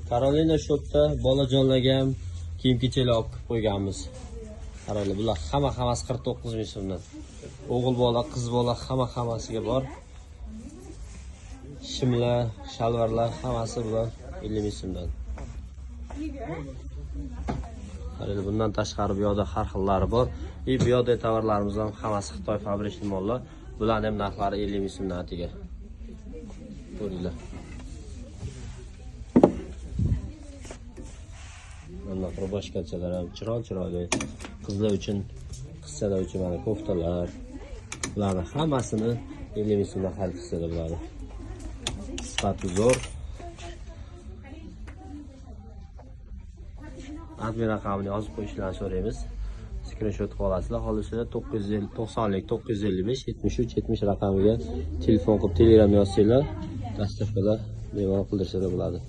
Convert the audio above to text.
Karolina shopda bolajonlarga ham kiyim-kechaklar olib qo'yganmiz. Qaranglar, bular hammasi 49 ming so'mdan. O'g'il bola, qiz bola hammasiga bor. Shimlar, shalvarlar hammasi bular 50 ming so'mdan. Qaranglar, bundan tashqari bu yoqda har xillari bor. Bu yoqda tovarlarimiz ham hammasi Xitoy fabrikli mollar. Bularning ham narxlari 50 ming so'mdan atiga. Ko'ringlar. Mana boshqachalar ham chiroyli. Qizlar uchun, qizchalar uchun mana koftalar. Bularning hammasini 50 ming so'mdan xarid qilsalar bo'ladi. Sifati zo'r. Admin raqamini yozib qo'yishlarini so'raymiz. Screenshot qolasizlar. Holisida 990 955 73 70 raqamiga telefon qilib Telegram yozsanglar, dastavkalar bemalol qildirishlar bo'ladi.